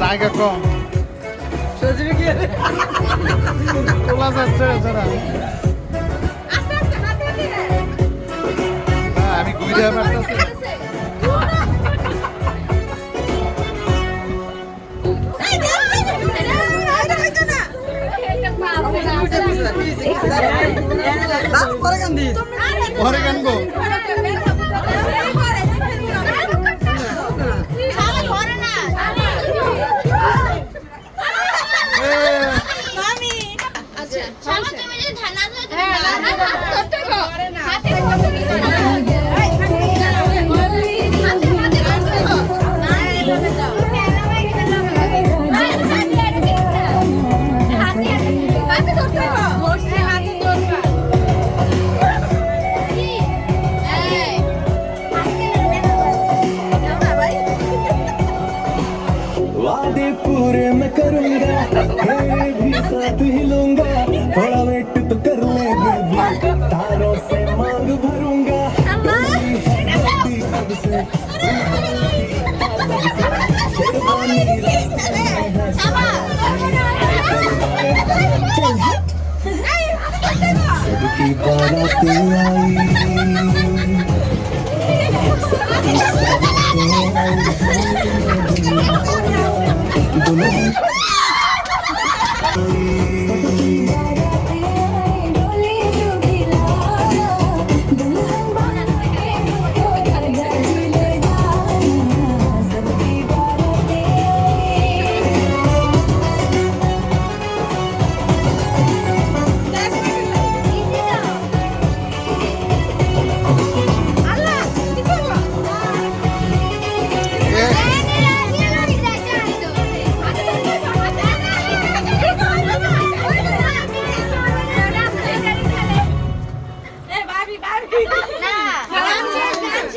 জায়গা কম তোলা যাচ্ছে আমি ঘুরে পারতেছি পরে গানবো वादे पूरे मैं करूंगा तेरे भी साथ ही लूंगा थोड़ा वेट तो कर ले बेबी तारों से मांग भरूंगा कब से सबकी बारातें आई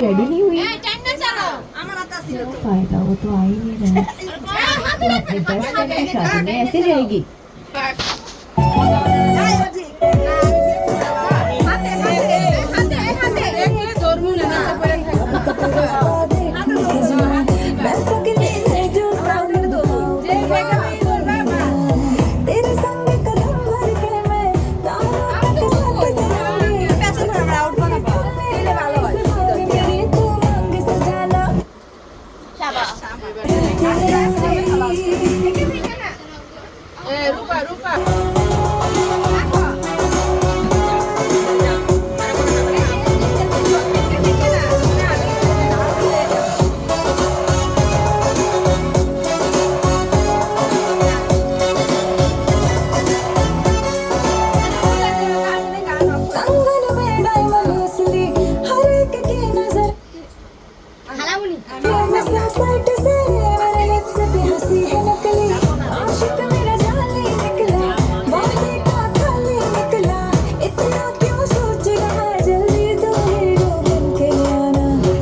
रेडी नहीं हुई फायदा वो तो आ ही नहीं रहा है अपने बेस्ट फ्रेंड की शादी में ऐसे जाएगी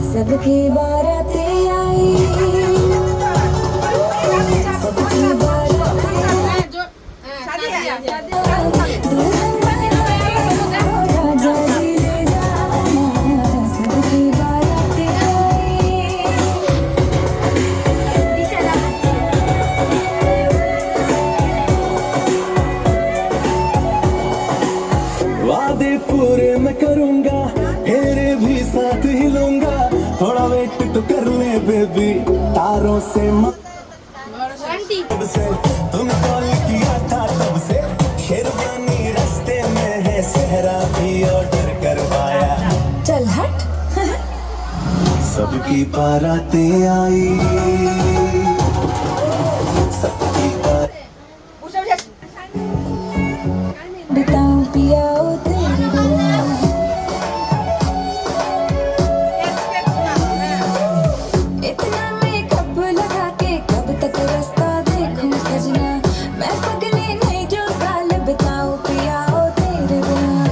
सबकी बारातें आई सबकी वादे पूरे मैं करूंगा तेरे भी साथ ही लूंगा थोड़ा वेट तो कर ले बेबी तारों से तुम कॉल किया था तब से शेरवानी रास्ते में है सहरा भी ऑर्डर करवाया सबकी बारातें आई सबकी बारात बताऊं पिया ओ तेरे बिना इतना मेकअप लगा के कब तक रास्ता देखूं सजना मैं पगली नहीं जो साल बताऊं पिया ओ तेरे बिना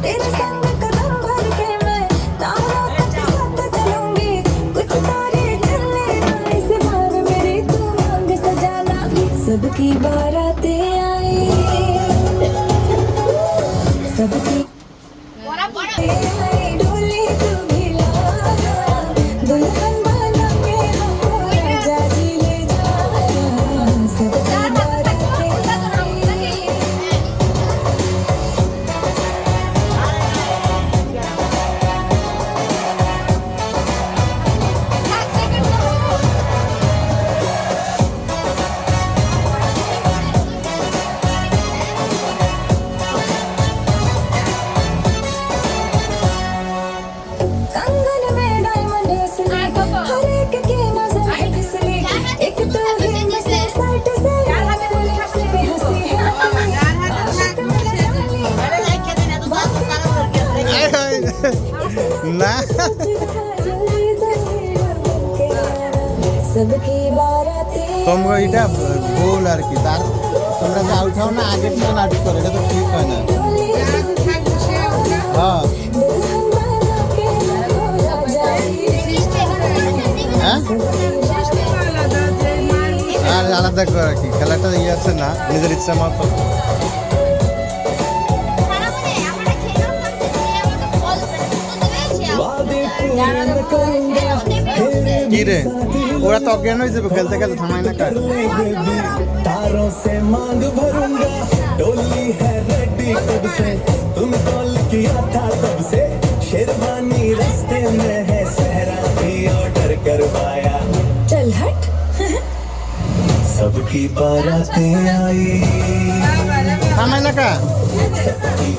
तेरे संग कदम भर के मैं तारों तक साथ चलूंगी कुछ तारे चलने ना इस बार मेरी तू मांग सजाना सबकी बारातें आई सबकी डोली तू भिला दुल्हन बना के हमको राजा जी ले जा सबकी बारातें आई कंगन में डायमंड असली हर एक की नजर है फिसली एक तो ही मस्त साइड से लिप्स पे हंसी है आशिक मेरा जानी না सबकी बारातें তোমরা এটা ভুল আর কি তার তোমরা যা উঠাও না আগে থেকে নাটক করে এটা তো ঠিক হয় না डोली হ্যাঁ दुल्हन बना के हमको राजा जी হ্যাঁ আর আলাদা করে আর কি খেলাটা ইয়ে আছে না নিজের ইচ্ছা মতো वादे पूरे मैं करूंगा तेरे কি রে ওরা তো অজ্ঞান হয়ে যাবে খেলতে খেলতে থামাই না কার ले बेबी तारों से मांग भरूंगा डोली है रेडी कब से तुम कॉल किया था तब से शेरवानी रास्ते में है सहरा भी ऑर्डर करवाया चल हट सबकी बारातें आई থামাই না কা सबकी